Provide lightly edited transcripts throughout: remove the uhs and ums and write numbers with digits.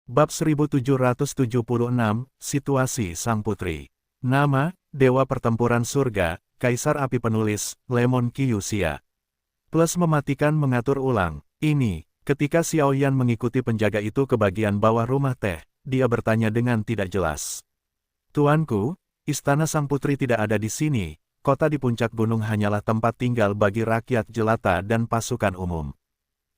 Bab 1776, Situasi Sang Putri. Nama, Dewa Pertempuran Surga, Kaisar Api Penulis, Lemon Kyuxia. Plus mematikan mengatur ulang. Ini, ketika Xiaoyan mengikuti penjaga itu ke bagian bawah rumah teh, dia bertanya dengan tidak jelas. Tuanku, Istana Sang Putri tidak ada di sini, kota di puncak gunung hanyalah tempat tinggal bagi rakyat jelata dan pasukan umum.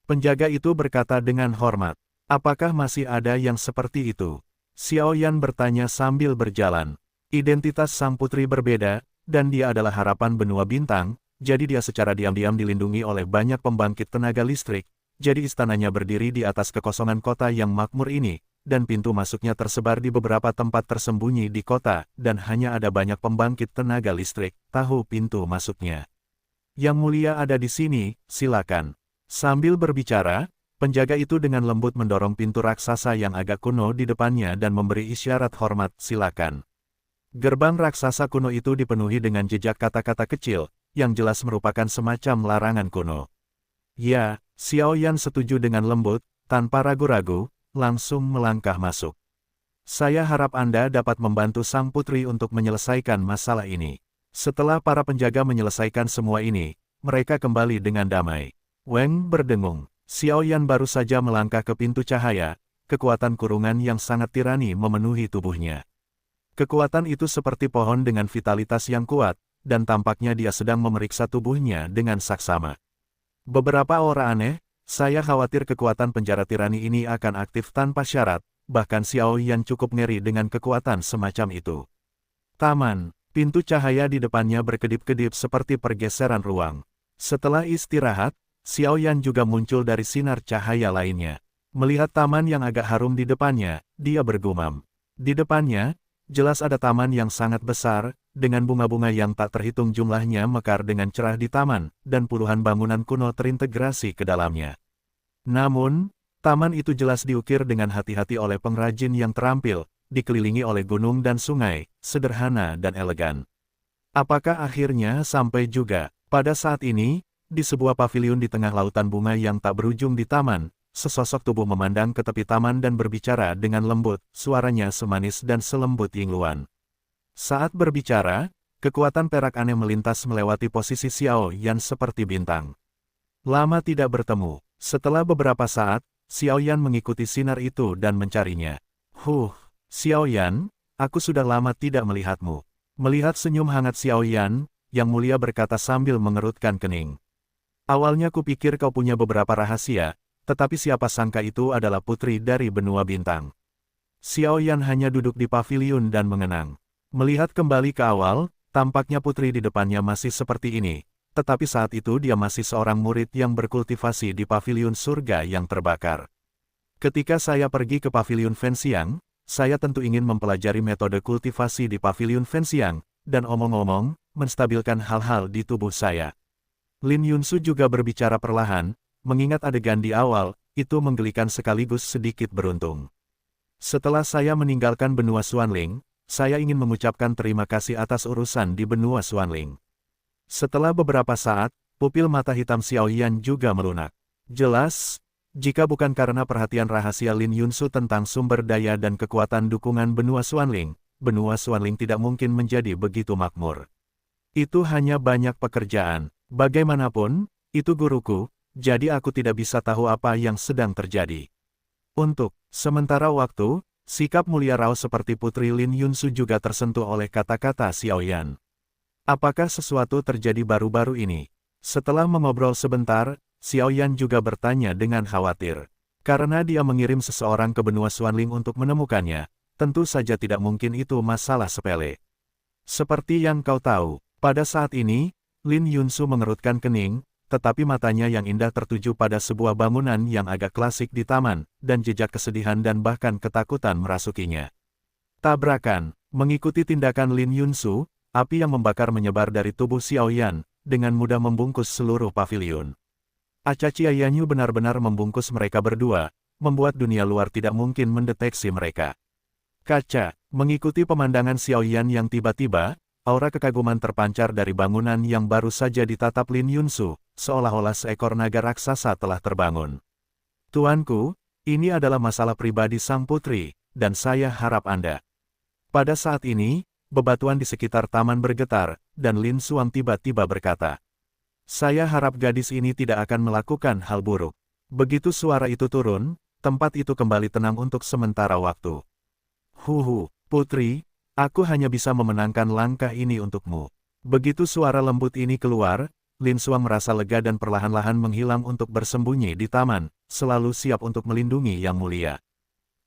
Penjaga itu berkata dengan hormat. Apakah masih ada yang seperti itu? Xiaoyan bertanya sambil berjalan. Identitas Sang Putri berbeda, dan dia adalah harapan benua bintang, jadi dia secara diam-diam dilindungi oleh banyak pembangkit tenaga listrik, jadi istananya berdiri di atas kekosongan kota yang makmur ini, dan pintu masuknya tersebar di beberapa tempat tersembunyi di kota, dan hanya ada banyak pembangkit tenaga listrik, tahu pintu masuknya. Yang mulia ada di sini, silakan. Sambil berbicara, penjaga itu dengan lembut mendorong pintu raksasa yang agak kuno di depannya dan memberi isyarat hormat, silakan. Gerbang raksasa kuno itu dipenuhi dengan jejak kata-kata kecil, yang jelas merupakan semacam larangan kuno. Ya, Xiaoyan setuju dengan lembut, tanpa ragu-ragu, langsung melangkah masuk. Saya harap Anda dapat membantu Sang Putri untuk menyelesaikan masalah ini. Setelah para penjaga menyelesaikan semua ini, mereka kembali dengan damai. Weng berdengung. Xiaoyan baru saja melangkah ke pintu cahaya, kekuatan kurungan yang sangat tirani memenuhi tubuhnya. Kekuatan itu seperti pohon dengan vitalitas yang kuat, dan tampaknya dia sedang memeriksa tubuhnya dengan saksama. Beberapa aura aneh, saya khawatir kekuatan penjara tirani ini akan aktif tanpa syarat, bahkan Xiaoyan cukup ngeri dengan kekuatan semacam itu. Taman, pintu cahaya di depannya berkedip-kedip seperti pergeseran ruang. Setelah istirahat, Xiaoyan juga muncul dari sinar cahaya lainnya. Melihat taman yang agak harum di depannya, dia bergumam. Di depannya, jelas ada taman yang sangat besar, dengan bunga-bunga yang tak terhitung jumlahnya mekar dengan cerah di taman, dan puluhan bangunan kuno terintegrasi ke dalamnya. Namun, taman itu jelas diukir dengan hati-hati oleh pengrajin yang terampil, dikelilingi oleh gunung dan sungai, sederhana dan elegan. Apakah akhirnya sampai juga, pada saat ini, di sebuah paviliun di tengah lautan bunga yang tak berujung di taman, sesosok tubuh memandang ke tepi taman dan berbicara dengan lembut, suaranya semanis dan selembut Yingluan. Saat berbicara, kekuatan perak aneh melintas melewati posisi Xiaoyan seperti bintang. Lama tidak bertemu, setelah beberapa saat, Xiaoyan mengikuti sinar itu dan mencarinya. Xiaoyan, aku sudah lama tidak melihatmu. Melihat senyum hangat Xiaoyan, Yang Mulia berkata sambil mengerutkan kening. Awalnya kupikir kau punya beberapa rahasia, tetapi siapa sangka itu adalah putri dari benua bintang. Xiaoyan hanya duduk di paviliun dan mengenang. Melihat kembali ke awal, tampaknya putri di depannya masih seperti ini, tetapi saat itu dia masih seorang murid yang berkultivasi di paviliun surga yang terbakar. Ketika saya pergi ke paviliun Fenxiang, saya tentu ingin mempelajari metode kultivasi di paviliun Fenxiang, dan omong-omong, menstabilkan hal-hal di tubuh saya. Lin Yunsu juga berbicara perlahan, mengingat adegan di awal, itu menggelikan sekaligus sedikit beruntung. Setelah saya meninggalkan benua Xuanling, saya ingin mengucapkan terima kasih atas urusan di benua Xuanling. Setelah beberapa saat, pupil mata hitam Xiaoyan juga melunak. Jelas, jika bukan karena perhatian rahasia Lin Yunsu tentang sumber daya dan kekuatan dukungan benua Xuanling tidak mungkin menjadi begitu makmur. Itu hanya banyak pekerjaan. Bagaimanapun, itu guruku, jadi aku tidak bisa tahu apa yang sedang terjadi. Untuk sementara waktu, sikap mulia Rao seperti Putri Lin Yunsu juga tersentuh oleh kata-kata Xiaoyan. Apakah sesuatu terjadi baru-baru ini? Setelah mengobrol sebentar, Xiaoyan juga bertanya dengan khawatir. Karena dia mengirim seseorang ke benua Xuanling untuk menemukannya, tentu saja tidak mungkin itu masalah sepele. Seperti yang kau tahu, pada saat ini, Lin Yunsu mengerutkan kening, tetapi matanya yang indah tertuju pada sebuah bangunan yang agak klasik di taman, dan jejak kesedihan dan bahkan ketakutan merasukinya. Tabrakan, mengikuti tindakan Lin Yunsu, api yang membakar menyebar dari tubuh Xiaoyan, dengan mudah membungkus seluruh paviliun. Acacia Yanyu benar-benar membungkus mereka berdua, membuat dunia luar tidak mungkin mendeteksi mereka. Kaca, mengikuti pemandangan Xiaoyan yang tiba-tiba, aura kekaguman terpancar dari bangunan yang baru saja ditatap Lin Yunsu, seolah-olah seekor naga raksasa telah terbangun. Tuanku, Ini adalah masalah pribadi sang putri, dan saya harap Anda. Pada saat ini, bebatuan di sekitar taman bergetar, dan Lin Xuang tiba-tiba berkata, "Saya harap gadis ini tidak akan melakukan hal buruk." Begitu suara itu turun, tempat itu kembali tenang untuk sementara waktu. "Huhu, putri, aku hanya bisa memenangkan langkah ini untukmu." Begitu suara lembut ini keluar, Lin Xuang merasa lega dan perlahan-lahan menghilang untuk bersembunyi di taman, selalu siap untuk melindungi Yang Mulia.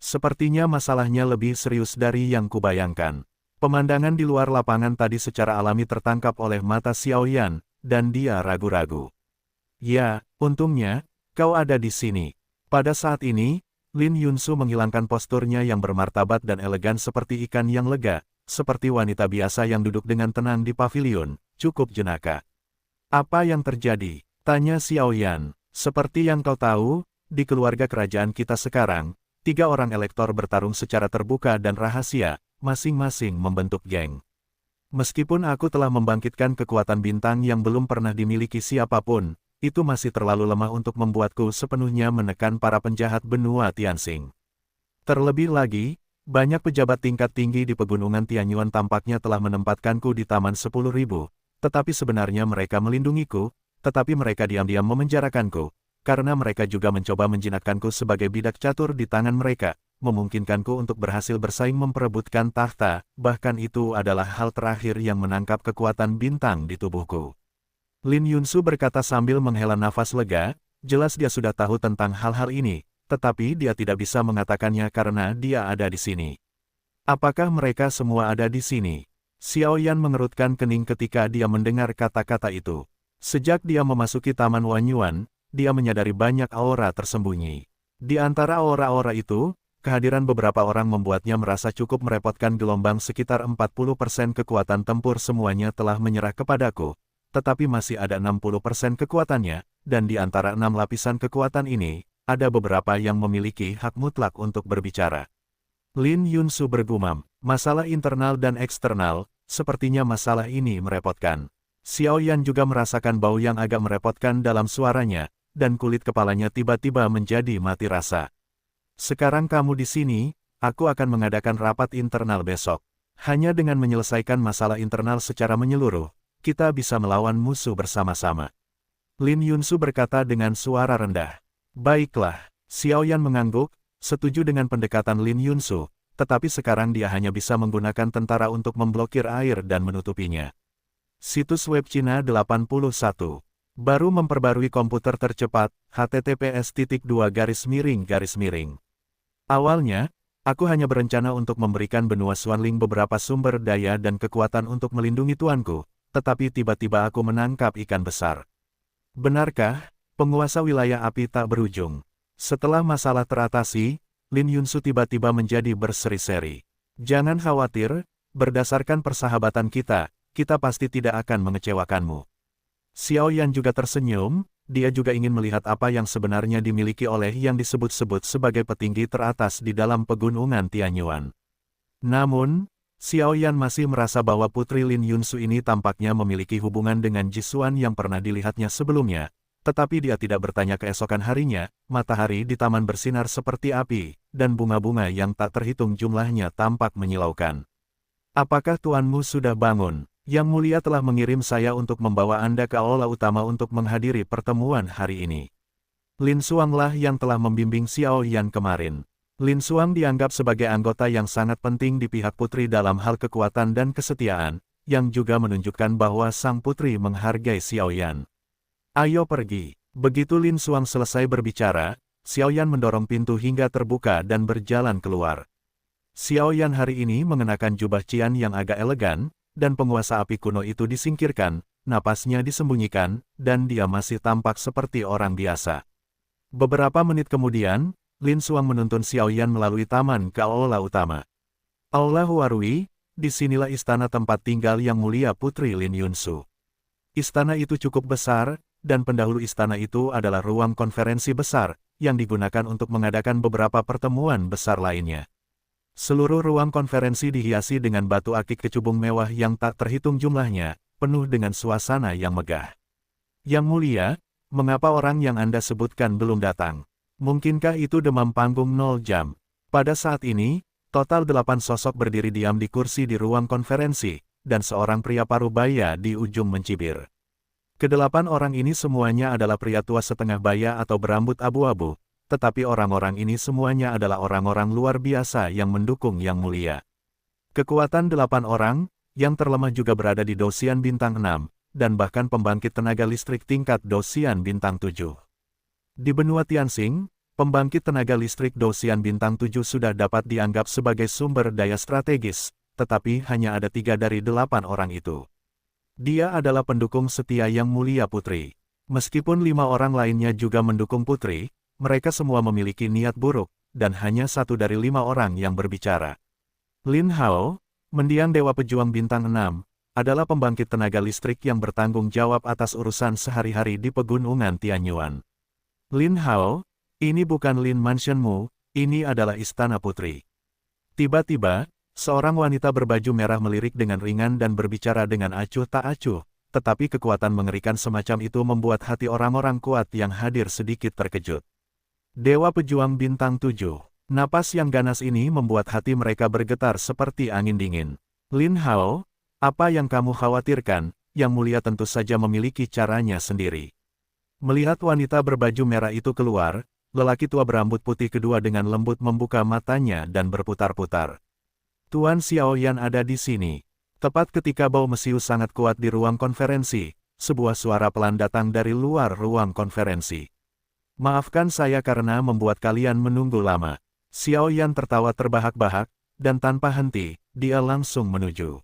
Sepertinya masalahnya lebih serius dari yang kubayangkan. Pemandangan di luar lapangan tadi secara alami tertangkap oleh mata Xiaoyan, dan dia ragu-ragu. "Ya, untungnya, kau ada di sini." Pada saat ini, Lin Yunsu menghilangkan posturnya yang bermartabat dan elegan seperti ikan yang lega, seperti wanita biasa yang duduk dengan tenang di pavilion, cukup jenaka. "Apa yang terjadi?" tanya Xiaoyan. "Seperti yang kau tahu, di keluarga kerajaan kita sekarang, 3 orang elektor bertarung secara terbuka dan rahasia, masing-masing membentuk geng. Meskipun aku telah membangkitkan kekuatan bintang yang belum pernah dimiliki siapapun, itu masih terlalu lemah untuk membuatku sepenuhnya menekan para penjahat benua Tianxing. Terlebih lagi, banyak pejabat tingkat tinggi di pegunungan Tianyuan tampaknya telah menempatkanku di Taman 10.000, tetapi sebenarnya mereka melindungiku, tetapi mereka diam-diam memenjarakanku, karena mereka juga mencoba menjinakkanku sebagai bidak catur di tangan mereka, memungkinkanku untuk berhasil bersaing memperebutkan tahta, bahkan itu adalah hal terakhir yang menangkap kekuatan bintang di tubuhku." Lin Yunsu berkata sambil menghela nafas lega, jelas dia sudah tahu tentang hal-hal ini, tetapi dia tidak bisa mengatakannya karena dia ada di sini. "Apakah mereka semua ada di sini?" Xiaoyan mengerutkan kening ketika dia mendengar kata-kata itu. Sejak dia memasuki Taman Wanyuan, dia menyadari banyak aura tersembunyi. Di antara aura-aura itu, kehadiran beberapa orang membuatnya merasa cukup merepotkan. Gelombang sekitar 40% kekuatan tempur semuanya telah menyerah kepadaku, tetapi masih ada 60% kekuatannya, dan di antara 6 lapisan kekuatan ini, ada beberapa yang memiliki hak mutlak untuk berbicara. Lin Yunsu bergumam, "Masalah internal dan eksternal, sepertinya masalah ini merepotkan." Xiaoyan juga merasakan bau yang agak merepotkan dalam suaranya, dan kulit kepalanya tiba-tiba menjadi mati rasa. "Sekarang kamu di sini, aku akan mengadakan rapat internal besok. Hanya dengan menyelesaikan masalah internal secara menyeluruh, kita bisa melawan musuh bersama-sama." Lin Yunsu berkata dengan suara rendah. "Baiklah." Xiaoyan mengangguk, setuju dengan pendekatan Lin Yunsu, tetapi sekarang dia hanya bisa menggunakan tentara untuk memblokir air dan menutupinya. Situs web Cina 81. Baru memperbarui komputer tercepat, https://. Awalnya, aku hanya berencana untuk memberikan benua Xuanling beberapa sumber daya dan kekuatan untuk melindungi tuanku, tetapi tiba-tiba aku menangkap ikan besar. Benarkah, penguasa wilayah api tak berujung? Setelah masalah teratasi, Lin Yunsu tiba-tiba menjadi berseri-seri. "Jangan khawatir, berdasarkan persahabatan kita pasti tidak akan mengecewakanmu." Xiaoyan juga tersenyum, dia juga ingin melihat apa yang sebenarnya dimiliki oleh yang disebut-sebut sebagai petinggi teratas di dalam pegunungan Tianyuan. Namun, Xiaoyan masih merasa bahwa putri Lin Yunsu ini tampaknya memiliki hubungan dengan Jisuan yang pernah dilihatnya sebelumnya, tetapi dia tidak bertanya keesokan harinya. Matahari di taman bersinar seperti api, dan bunga-bunga yang tak terhitung jumlahnya tampak menyilaukan. "Apakah tuanmu sudah bangun? Yang Mulia telah mengirim saya untuk membawa Anda ke aula utama untuk menghadiri pertemuan hari ini." Lin Xuang lah yang telah membimbing Xiaoyan kemarin. Lin Xuang dianggap sebagai anggota yang sangat penting di pihak putri dalam hal kekuatan dan kesetiaan, yang juga menunjukkan bahwa sang putri menghargai Xiaoyan. "Ayo pergi." Begitu Lin Xuang selesai berbicara, Xiaoyan mendorong pintu hingga terbuka dan berjalan keluar. Xiaoyan hari ini mengenakan jubah cian yang agak elegan, dan penguasa api kuno itu disingkirkan, napasnya disembunyikan, dan dia masih tampak seperti orang biasa. Beberapa menit kemudian, Lin Xuang menuntun Xiaoyan melalui taman ke aula utama. Aula Huarui, disinilah istana tempat tinggal Yang Mulia Putri Lin Yunsu. Istana itu cukup besar, dan pendahulu istana itu adalah ruang konferensi besar, yang digunakan untuk mengadakan beberapa pertemuan besar lainnya. Seluruh ruang konferensi dihiasi dengan batu akik kecubung mewah yang tak terhitung jumlahnya, penuh dengan suasana yang megah. "Yang Mulia, mengapa orang yang Anda sebutkan belum datang?" Mungkinkah itu demam panggung 0 jam? Pada saat ini, total 8 sosok berdiri diam di kursi di ruang konferensi, dan seorang pria parubaya di ujung mencibir. Kedelapan orang ini semuanya adalah pria tua setengah baya atau berambut abu-abu, tetapi orang-orang ini semuanya adalah orang-orang luar biasa yang mendukung Yang Mulia. Kekuatan 8 orang, yang terlemah juga berada di Dosian Bintang 6, dan bahkan pembangkit tenaga listrik tingkat Dosian Bintang 7. Di benua Tianxing, pembangkit tenaga listrik Dosian Bintang 7 sudah dapat dianggap sebagai sumber daya strategis, tetapi hanya ada 3 dari 8 orang itu. Dia adalah pendukung setia Yang Mulia Putri. Meskipun 5 orang lainnya juga mendukung Putri, mereka semua memiliki niat buruk, dan hanya 1 dari 5 orang yang berbicara. Lin Hao, mendiang Dewa Pejuang Bintang 6, adalah pembangkit tenaga listrik yang bertanggung jawab atas urusan sehari-hari di Pegunungan Tianyuan. Lin Hao, ini bukan Lin Mansionmu, ini adalah Istana Putri. Tiba-tiba, seorang wanita berbaju merah melirik dengan ringan dan berbicara dengan acuh tak acuh, tetapi kekuatan mengerikan semacam itu membuat hati orang-orang kuat yang hadir sedikit terkejut. Dewa Pejuang Bintang 7, napas yang ganas ini membuat hati mereka bergetar seperti angin dingin. Lin Hao, apa yang kamu khawatirkan? Yang Mulia tentu saja memiliki caranya sendiri. Melihat wanita berbaju merah itu keluar, lelaki tua berambut putih kedua dengan lembut membuka matanya dan berputar-putar. Tuan Xiaoyan ada di sini. Tepat ketika bau mesiu sangat kuat di ruang konferensi, sebuah suara pelan datang dari luar ruang konferensi. Maafkan saya karena membuat kalian menunggu lama. Xiaoyan tertawa terbahak-bahak, dan tanpa henti, dia langsung menuju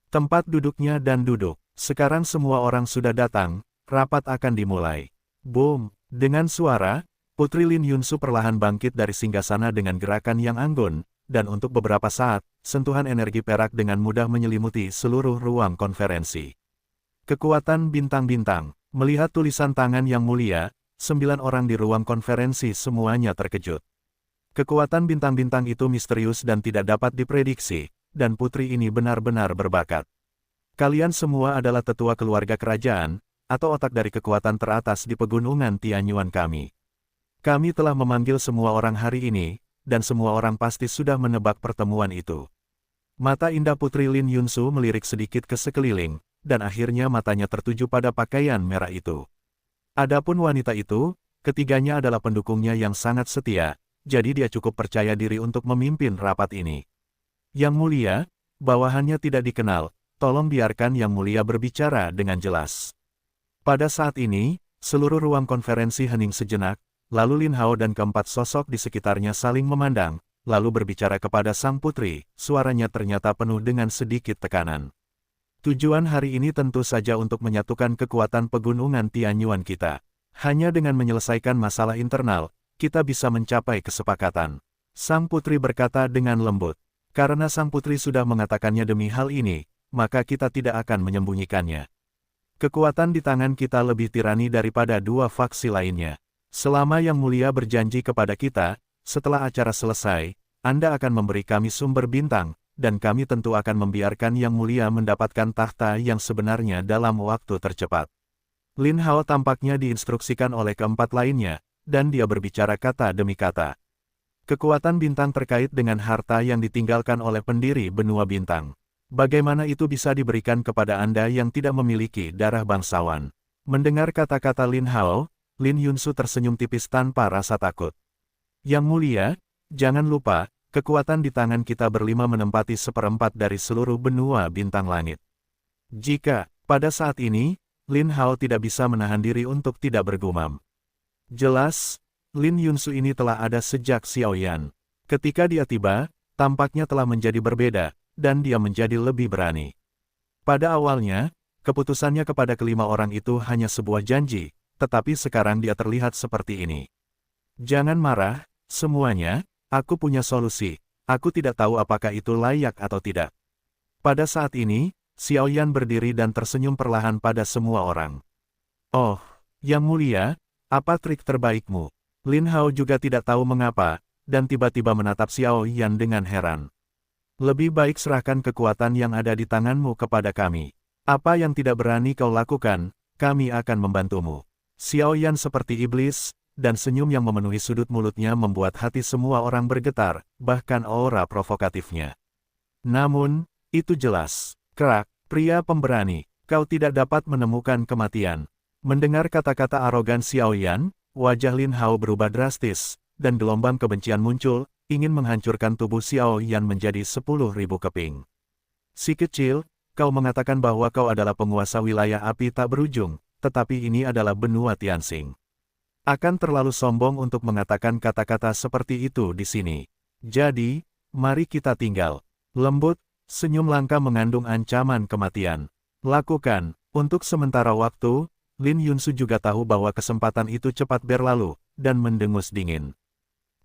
tempat duduknya dan duduk. Sekarang semua orang sudah datang, rapat akan dimulai. Boom! Dengan suara, Putri Lin Yunsu perlahan bangkit dari singgasana dengan gerakan yang anggun, dan untuk beberapa saat, sentuhan energi perak dengan mudah menyelimuti seluruh ruang konferensi. Kekuatan bintang-bintang, melihat tulisan tangan Yang Mulia, 9 orang di ruang konferensi semuanya terkejut. Kekuatan bintang-bintang itu misterius dan tidak dapat diprediksi, dan putri ini benar-benar berbakat. Kalian semua adalah tetua keluarga kerajaan, atau otak dari kekuatan teratas di Pegunungan Tianyuan kami. Kami telah memanggil semua orang hari ini, dan semua orang pasti sudah menebak pertemuan itu. Mata indah Putri Lin Yunsu melirik sedikit ke sekeliling, dan akhirnya matanya tertuju pada pakaian merah itu. Adapun wanita itu, ketiganya adalah pendukungnya yang sangat setia, jadi dia cukup percaya diri untuk memimpin rapat ini. Yang Mulia, bawahannya tidak dikenal, tolong biarkan Yang Mulia berbicara dengan jelas. Pada saat ini, seluruh ruang konferensi hening sejenak, lalu Lin Hao dan keempat sosok di sekitarnya saling memandang, lalu berbicara kepada sang putri, suaranya ternyata penuh dengan sedikit tekanan. Tujuan hari ini tentu saja untuk menyatukan kekuatan Pegunungan Tianyuan kita. Hanya dengan menyelesaikan masalah internal, kita bisa mencapai kesepakatan. Sang putri berkata dengan lembut. Karena sang putri sudah mengatakannya demi hal ini, maka kita tidak akan menyembunyikannya. Kekuatan di tangan kita lebih tirani daripada 2 faksi lainnya. Selama Yang Mulia berjanji kepada kita, setelah acara selesai, Anda akan memberi kami sumber bintang, dan kami tentu akan membiarkan Yang Mulia mendapatkan tahta yang sebenarnya dalam waktu tercepat. Lin Hao tampaknya diinstruksikan oleh keempat lainnya, dan dia berbicara kata demi kata. Kekuatan bintang terkait dengan harta yang ditinggalkan oleh pendiri benua bintang. Bagaimana itu bisa diberikan kepada Anda yang tidak memiliki darah bangsawan? Mendengar kata-kata Lin Hao, Lin Yunsu tersenyum tipis tanpa rasa takut. Yang Mulia, jangan lupa, kekuatan di tangan kita berlima menempati 1/4 dari seluruh benua bintang langit. Jika, pada saat ini, Lin Hao tidak bisa menahan diri untuk tidak bergumam. Jelas, Lin Yunsu ini telah ada sejak Xiaoyan. Ketika dia tiba, tampaknya telah menjadi berbeda, dan dia menjadi lebih berani. Pada awalnya, keputusannya kepada kelima orang itu hanya sebuah janji, tetapi sekarang dia terlihat seperti ini. Jangan marah, semuanya, aku punya solusi, aku tidak tahu apakah itu layak atau tidak. Pada saat ini, Xiaoyan berdiri dan tersenyum perlahan pada semua orang. Oh, Yang Mulia, apa trik terbaikmu? Lin Hao juga tidak tahu mengapa, dan tiba-tiba menatap Xiaoyan dengan heran. Lebih baik serahkan kekuatan yang ada di tanganmu kepada kami. Apa yang tidak berani kau lakukan, kami akan membantumu. Xiaoyan seperti iblis, dan senyum yang memenuhi sudut mulutnya membuat hati semua orang bergetar, bahkan aura provokatifnya. Namun, itu jelas. Kerak, pria pemberani, kau tidak dapat menemukan kematian. Mendengar kata-kata arogan Xiao Yan, wajah Lin Hao berubah drastis, dan gelombang kebencian muncul, ingin menghancurkan tubuh Xiao Yan menjadi 10.000 keping. Si kecil, kau mengatakan bahwa kau adalah penguasa wilayah api tak berujung, tetapi ini adalah benua Tianxing. Akan terlalu sombong untuk mengatakan kata-kata seperti itu di sini. Jadi, mari kita tinggal. Lembut, senyum langka mengandung ancaman kematian. Lakukan. Untuk sementara waktu, Lin Yunsu juga tahu bahwa kesempatan itu cepat berlalu, dan mendengus dingin.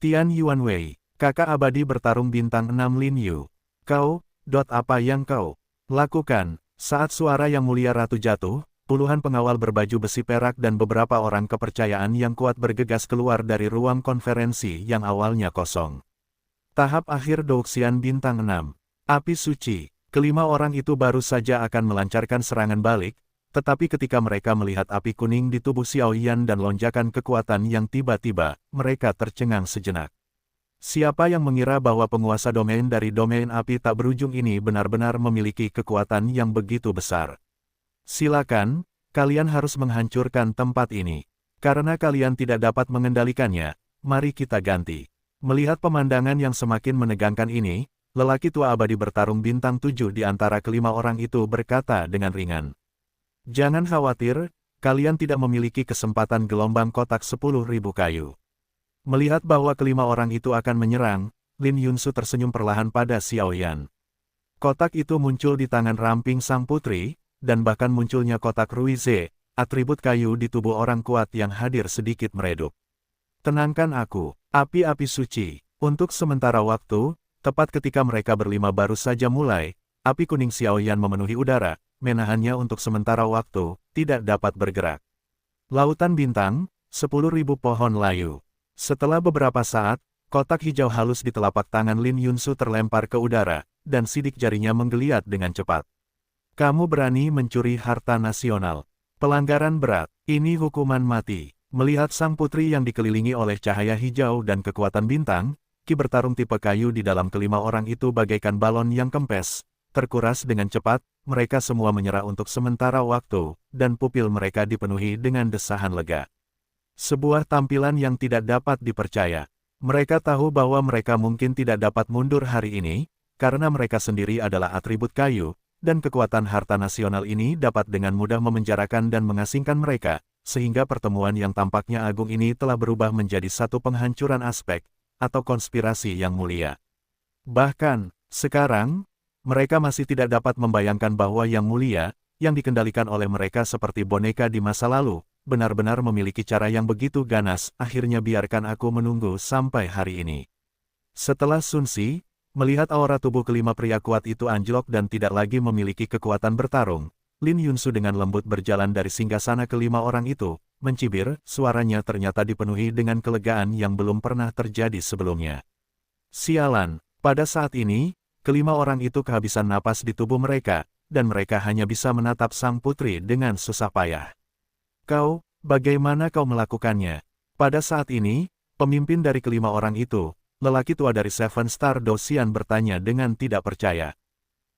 Tian Yuanwei, kakak abadi bertarung bintang 6 Lin Yu. Kau, apa yang kau lakukan? Saat suara yang mulia ratu jatuh, puluhan pengawal berbaju besi perak dan beberapa orang kepercayaan yang kuat bergegas keluar dari ruang konferensi yang awalnya kosong. Tahap akhir Douxian bintang 6. Api suci. Kelima orang itu baru saja akan melancarkan serangan balik, tetapi ketika mereka melihat api kuning di tubuh Xiao Yan dan lonjakan kekuatan yang tiba-tiba, mereka tercengang sejenak. Siapa yang mengira bahwa penguasa domain dari domain api tak berujung ini benar-benar memiliki kekuatan yang begitu besar? Silakan, kalian harus menghancurkan tempat ini. Karena kalian tidak dapat mengendalikannya, mari kita ganti. Melihat pemandangan yang semakin menegangkan ini, lelaki tua abadi bertarung bintang 7 di antara kelima orang itu berkata dengan ringan. Jangan khawatir, kalian tidak memiliki kesempatan gelombang kotak 10.000 kayu. Melihat bahwa kelima orang itu akan menyerang, Lin Yunsu tersenyum perlahan pada Xiao Yan. Kotak itu muncul di tangan ramping sang putri, dan bahkan munculnya kotak Ruize, atribut kayu di tubuh orang kuat yang hadir sedikit meredup. Tenangkan aku, api-api suci. Untuk sementara waktu, tepat ketika mereka berlima baru saja mulai, api kuning Xiao Yan memenuhi udara, menahannya untuk sementara waktu, tidak dapat bergerak. Lautan bintang, 10.000 pohon layu. Setelah beberapa saat, kotak hijau halus di telapak tangan Lin Yunsu terlempar ke udara, dan sidik jarinya menggeliat dengan cepat. Kamu berani mencuri harta nasional. Pelanggaran berat, ini hukuman mati. Melihat sang putri yang dikelilingi oleh cahaya hijau dan kekuatan bintang, ki bertarung tipe kayu di dalam kelima orang itu bagaikan balon yang kempes, terkuras dengan cepat, mereka semua menyerah untuk sementara waktu, dan pupil mereka dipenuhi dengan desahan lega. Sebuah tampilan yang tidak dapat dipercaya. Mereka tahu bahwa mereka mungkin tidak dapat mundur hari ini, karena mereka sendiri adalah atribut kayu, dan kekuatan harta nasional ini dapat dengan mudah memenjarakan dan mengasingkan mereka, sehingga pertemuan yang tampaknya agung ini telah berubah menjadi satu penghancuran aspek, atau konspirasi yang mulia. Bahkan, sekarang, mereka masih tidak dapat membayangkan bahwa yang mulia, yang dikendalikan oleh mereka seperti boneka di masa lalu, benar-benar memiliki cara yang begitu ganas. Akhirnya biarkan aku menunggu sampai hari ini. Setelah Sun Si, melihat aura tubuh kelima pria kuat itu anjlok dan tidak lagi memiliki kekuatan bertarung, Lin Yunsu dengan lembut berjalan dari singgasana kelima orang itu, mencibir, suaranya ternyata dipenuhi dengan kelegaan yang belum pernah terjadi sebelumnya. Sialan, pada saat ini, kelima orang itu kehabisan napas di tubuh mereka, dan mereka hanya bisa menatap sang putri dengan susah payah. Kau, bagaimana kau melakukannya? Pada saat ini, pemimpin dari kelima orang itu, lelaki tua dari Seven Star Douxian bertanya dengan tidak percaya.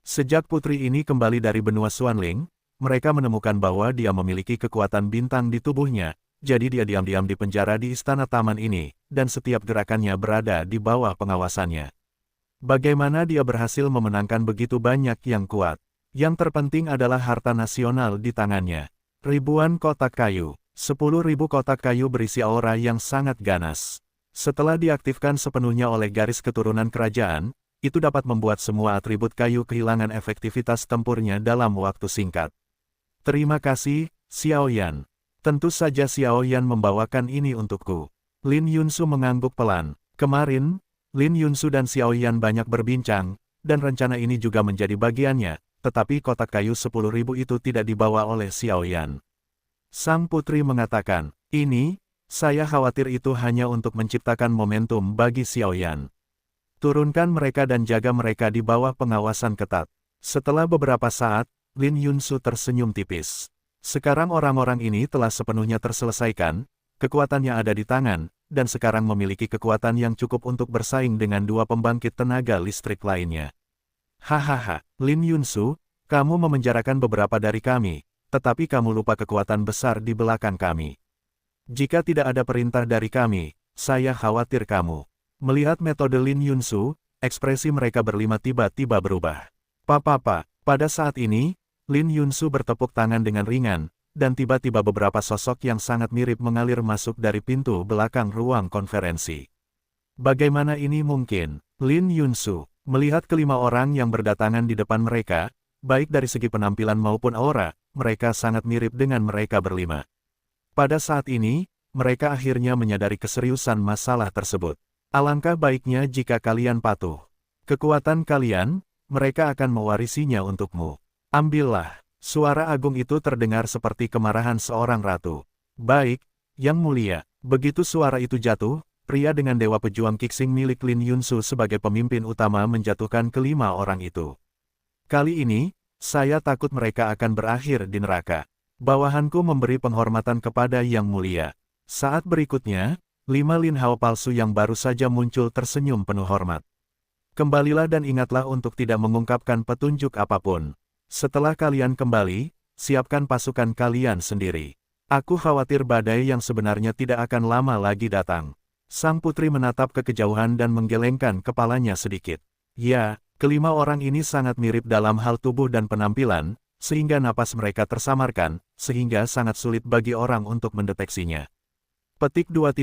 Sejak putri ini kembali dari benua Xuanling, mereka menemukan bahwa dia memiliki kekuatan bintang di tubuhnya, jadi dia diam-diam di penjara di istana taman ini, dan setiap gerakannya berada di bawah pengawasannya. Bagaimana dia berhasil memenangkan begitu banyak yang kuat? Yang terpenting adalah harta nasional di tangannya. Ribuan kotak kayu, 10.000 kotak kayu berisi aura yang sangat ganas. Setelah diaktifkan sepenuhnya oleh garis keturunan kerajaan, itu dapat membuat semua atribut kayu kehilangan efektivitas tempurnya dalam waktu singkat. Terima kasih, Xiao Yan. Tentu saja Xiao Yan membawakan ini untukku. Lin Yunsu mengangguk pelan. Kemarin, Lin Yunsu dan Xiao Yan banyak berbincang, dan rencana ini juga menjadi bagiannya, tetapi kotak kayu 10.000 itu tidak dibawa oleh Xiao Yan. Sang putri mengatakan, ini, saya khawatir itu hanya untuk menciptakan momentum bagi Xiao Yan. Turunkan mereka dan jaga mereka di bawah pengawasan ketat. Setelah beberapa saat, Lin Yunsu tersenyum tipis. Sekarang orang-orang ini telah sepenuhnya terselesaikan, kekuatannya ada di tangan, dan sekarang memiliki kekuatan yang cukup untuk bersaing dengan dua pembangkit tenaga listrik lainnya. Hahaha, Lin Yunsu, kamu memenjarakan beberapa dari kami, tetapi kamu lupa kekuatan besar di belakang kami. Jika tidak ada perintah dari kami, saya khawatir kamu. Melihat metode Lin Yunsu, ekspresi mereka berlima tiba-tiba berubah. Papa, pada saat ini, Lin Yunsu bertepuk tangan dengan ringan, dan tiba-tiba beberapa sosok yang sangat mirip mengalir masuk dari pintu belakang ruang konferensi. Bagaimana ini mungkin? Lin Yunsu melihat kelima orang yang berdatangan di depan mereka, baik dari segi penampilan maupun aura, mereka sangat mirip dengan mereka berlima. Pada saat ini, mereka akhirnya menyadari keseriusan masalah tersebut. Alangkah baiknya jika kalian patuh. Kekuatan kalian, mereka akan mewarisinya untukmu. Ambillah. Suara agung itu terdengar seperti kemarahan seorang ratu. Baik, Yang Mulia. Begitu suara itu jatuh, pria dengan dewa pejuang Kixing milik Lin Yunsu sebagai pemimpin utama menjatuhkan kelima orang itu. Kali ini, saya takut mereka akan berakhir di neraka. Bawahanku memberi penghormatan kepada Yang Mulia. Saat berikutnya, 5 Lin Hao palsu yang baru saja muncul tersenyum penuh hormat. Kembalilah dan ingatlah untuk tidak mengungkapkan petunjuk apapun. Setelah kalian kembali, siapkan pasukan kalian sendiri. Aku khawatir badai yang sebenarnya tidak akan lama lagi datang. Sang putri menatap ke kejauhan dan menggelengkan kepalanya sedikit. Ya, kelima orang ini sangat mirip dalam hal tubuh dan penampilan, sehingga napas mereka tersamarkan, sehingga sangat sulit bagi orang untuk mendeteksinya. Petik 2.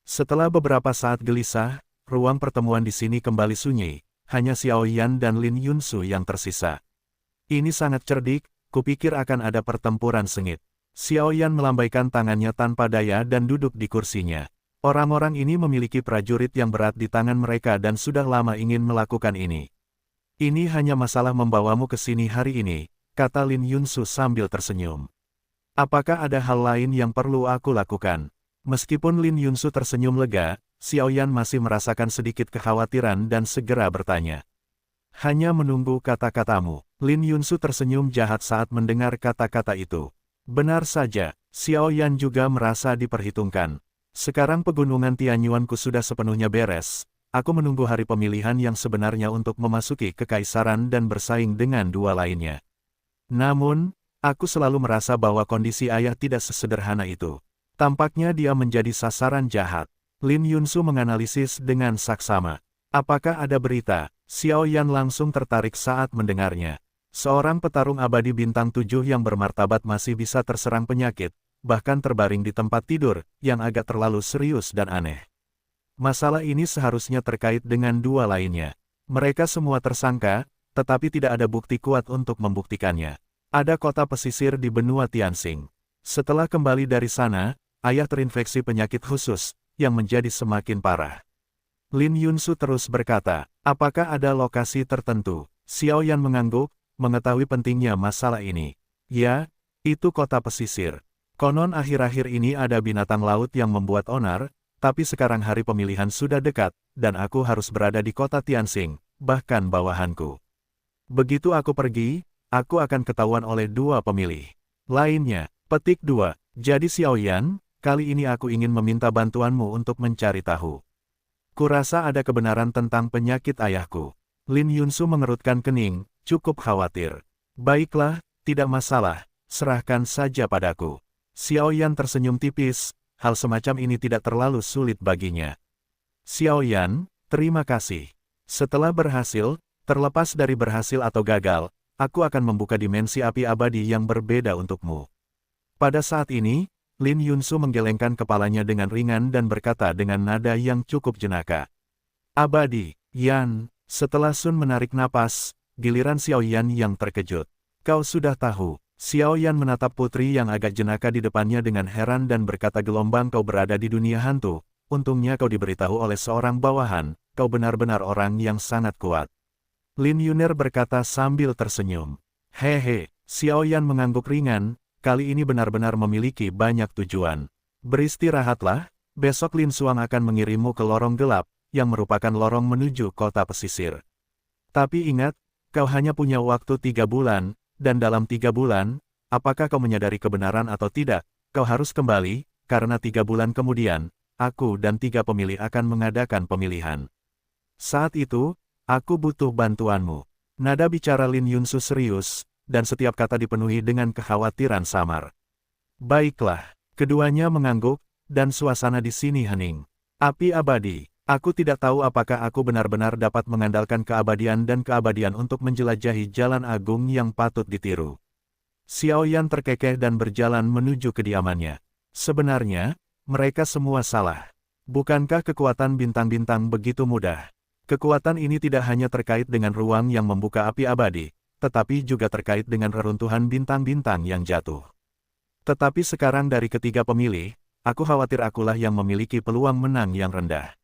Setelah beberapa saat gelisah, ruang pertemuan di sini kembali sunyi. Hanya Xiao Yan dan Lin Yunsu yang tersisa. Ini sangat cerdik, kupikir akan ada pertempuran sengit. Xiao Yan melambaikan tangannya tanpa daya dan duduk di kursinya. Orang-orang ini memiliki prajurit yang berat di tangan mereka dan sudah lama ingin melakukan ini. Ini hanya masalah membawamu ke sini hari ini, kata Lin Yunsu sambil tersenyum. Apakah ada hal lain yang perlu aku lakukan? Meskipun Lin Yunsu tersenyum lega, Xiao Yan masih merasakan sedikit kekhawatiran dan segera bertanya. Hanya menunggu kata-katamu. Lin Yunsu tersenyum jahat saat mendengar kata-kata itu. Benar saja, Xiao Yan juga merasa diperhitungkan. Sekarang pegunungan Tianyuanku sudah sepenuhnya beres. Aku menunggu hari pemilihan yang sebenarnya untuk memasuki kekaisaran dan bersaing dengan dua lainnya. Namun, aku selalu merasa bahwa kondisi ayah tidak sesederhana itu. Tampaknya dia menjadi sasaran jahat. Lin Yunsu menganalisis dengan saksama. Apakah ada berita? Xiao Yan langsung tertarik saat mendengarnya. Seorang petarung abadi bintang 7 yang bermartabat masih bisa terserang penyakit, bahkan terbaring di tempat tidur, yang agak terlalu serius dan aneh. Masalah ini seharusnya terkait dengan dua lainnya. Mereka semua tersangka, tetapi tidak ada bukti kuat untuk membuktikannya. Ada kota pesisir di benua Tianxing. Setelah kembali dari sana, ayah terinfeksi penyakit khusus, yang menjadi semakin parah. Lin Yunsu terus berkata, apakah ada lokasi tertentu? Xiao Yan mengangguk, mengetahui pentingnya masalah ini. Ya, itu kota pesisir. Konon akhir-akhir ini ada binatang laut yang membuat onar, tapi sekarang hari pemilihan sudah dekat, dan aku harus berada di kota Tianxing, bahkan bawahanku. Begitu aku pergi, aku akan ketahuan oleh dua pemilih lainnya. Petik 2. Jadi Xiao Yan, kali ini aku ingin meminta bantuanmu untuk mencari tahu. Kurasa ada kebenaran tentang penyakit ayahku. Lin Yunsu mengerutkan kening, cukup khawatir. Baiklah, tidak masalah, serahkan saja padaku. Xiao Yan tersenyum tipis, hal semacam ini tidak terlalu sulit baginya. Xiao Yan, terima kasih. Setelah berhasil, terlepas dari berhasil atau gagal, aku akan membuka dimensi api abadi yang berbeda untukmu. Pada saat ini, Lin Yunsu menggelengkan kepalanya dengan ringan dan berkata dengan nada yang cukup jenaka. Abadi, Yan. Setelah Sun menarik napas, giliran Xiao Yan yang terkejut. Kau sudah tahu. Xiao Yan menatap putri yang agak jenaka di depannya dengan heran dan berkata gelombang kau berada di dunia hantu. Untungnya kau diberitahu oleh seorang bawahan, kau benar-benar orang yang sangat kuat. Lin Yuner berkata sambil tersenyum. Hehe, Xiao Yan mengangguk ringan. Kali ini benar-benar memiliki banyak tujuan. Beristirahatlah, besok Lin Suang akan mengirimmu ke lorong gelap, yang merupakan lorong menuju kota pesisir. Tapi ingat, kau hanya punya waktu 3 bulan, dan dalam 3 bulan, apakah kau menyadari kebenaran atau tidak, kau harus kembali, karena 3 bulan kemudian, aku dan 3 pemilih akan mengadakan pemilihan. Saat itu, aku butuh bantuanmu. Nada bicara Lin Yunsu serius, dan setiap kata dipenuhi dengan kekhawatiran samar. Baiklah, keduanya mengangguk, dan suasana di sini hening. Api abadi. Aku tidak tahu apakah aku benar-benar dapat mengandalkan keabadian dan keabadian untuk menjelajahi jalan agung yang patut ditiru. Xiao Yan terkekeh dan berjalan menuju kediamannya. Sebenarnya, mereka semua salah. Bukankah kekuatan bintang-bintang begitu mudah? Kekuatan ini tidak hanya terkait dengan ruang yang membuka api abadi, tetapi juga terkait dengan reruntuhan bintang-bintang yang jatuh. Tetapi sekarang dari ketiga pemilih, aku khawatir akulah yang memiliki peluang menang yang rendah.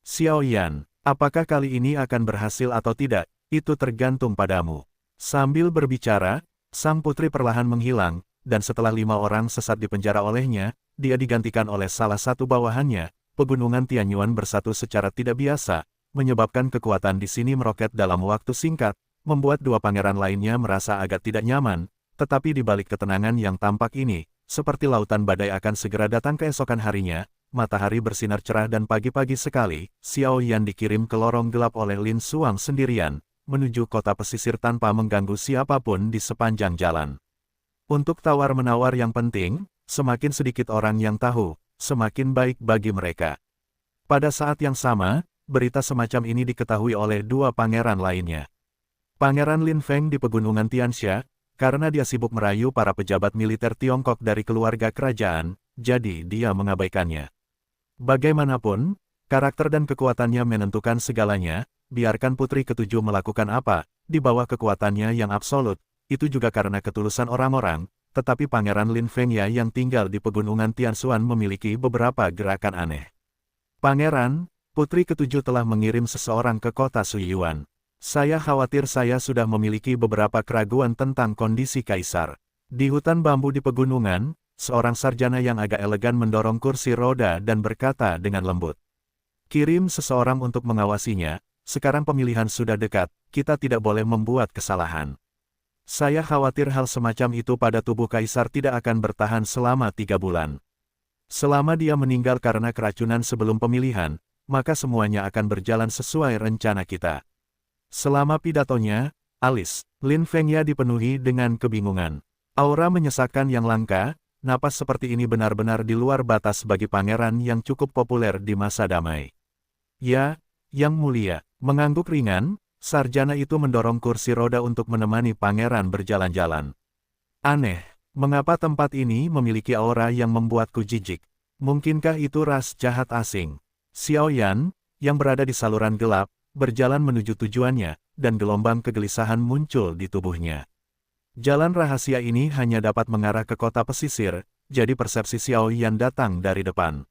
Xiao Yan, apakah kali ini akan berhasil atau tidak, itu tergantung padamu. Sambil berbicara, sang putri perlahan menghilang, dan setelah 5 orang sesat dipenjara olehnya, dia digantikan oleh salah satu bawahannya. Pegunungan Tianyuan bersatu secara tidak biasa, menyebabkan kekuatan di sini meroket dalam waktu singkat, membuat 2 pangeran lainnya merasa agak tidak nyaman, tetapi di balik ketenangan yang tampak ini, seperti lautan badai akan segera datang keesokan harinya. Matahari bersinar cerah dan pagi-pagi sekali, Xiao Yan dikirim ke lorong gelap oleh Lin Suang sendirian, menuju kota pesisir tanpa mengganggu siapapun di sepanjang jalan. Untuk tawar-menawar yang penting, semakin sedikit orang yang tahu, semakin baik bagi mereka. Pada saat yang sama, berita semacam ini diketahui oleh 2 pangeran lainnya. Pangeran Lin Feng di pegunungan Tianxia, karena dia sibuk merayu para pejabat militer Tiongkok dari keluarga kerajaan, jadi dia mengabaikannya. Bagaimanapun, karakter dan kekuatannya menentukan segalanya, biarkan putri ketujuh melakukan apa, di bawah kekuatannya yang absolut, itu juga karena ketulusan orang-orang, tetapi Pangeran Lin Fengya yang tinggal di pegunungan Tianshuan memiliki beberapa gerakan aneh. Pangeran, putri ketujuh telah mengirim seseorang ke kota Suyuan. Saya khawatir saya sudah memiliki beberapa keraguan tentang kondisi kaisar. Di hutan bambu di pegunungan, seorang sarjana yang agak elegan mendorong kursi roda dan berkata dengan lembut. Kirim seseorang untuk mengawasinya, sekarang pemilihan sudah dekat, kita tidak boleh membuat kesalahan. Saya khawatir hal semacam itu pada tubuh kaisar tidak akan bertahan selama 3 bulan. Selama dia meninggal karena keracunan sebelum pemilihan, maka semuanya akan berjalan sesuai rencana kita. Selama pidatonya, alis Lin Fengya dipenuhi dengan kebingungan. Aura menyesakkan yang langka. Napas seperti ini benar-benar di luar batas bagi pangeran yang cukup populer di masa damai. Ya, Yang Mulia, mengangguk ringan, sarjana itu mendorong kursi roda untuk menemani pangeran berjalan-jalan. Aneh, mengapa tempat ini memiliki aura yang membuatku jijik? Mungkinkah itu ras jahat asing? Xiao Yan, yang berada di saluran gelap, berjalan menuju tujuannya, dan gelombang kegelisahan muncul di tubuhnya. Jalan rahasia ini hanya dapat mengarah ke kota pesisir, jadi persepsi Xiao Yan datang dari depan.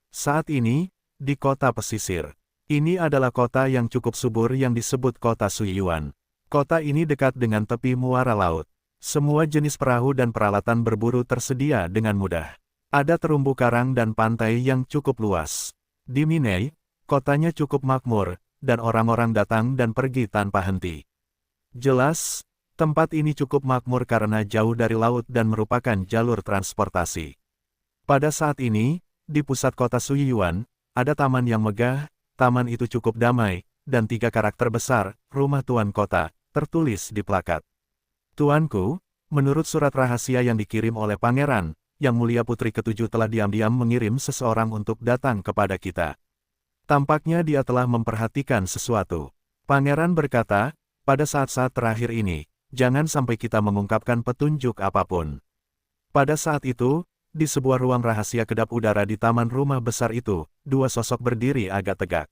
Saat ini, di kota pesisir, ini adalah kota yang cukup subur yang disebut kota Suyuan. Kota ini dekat dengan tepi muara laut. Semua jenis perahu dan peralatan berburu tersedia dengan mudah. Ada terumbu karang dan pantai yang cukup luas. Di Minei, kotanya cukup makmur, dan orang-orang datang dan pergi tanpa henti. Jelas, tempat ini cukup makmur karena jauh dari laut dan merupakan jalur transportasi. Pada saat ini, di pusat kota Suyuan, ada taman yang megah, taman itu cukup damai, dan 3 karakter besar, rumah tuan kota, tertulis di plakat. Tuanku, menurut surat rahasia yang dikirim oleh pangeran, Yang Mulia Putri Ketujuh telah diam-diam mengirim seseorang untuk datang kepada kita. Tampaknya dia telah memperhatikan sesuatu. Pangeran berkata, pada saat-saat terakhir ini, jangan sampai kita mengungkapkan petunjuk apapun. Pada saat itu, di sebuah ruang rahasia kedap udara di taman rumah besar itu, 2 sosok berdiri agak tegak.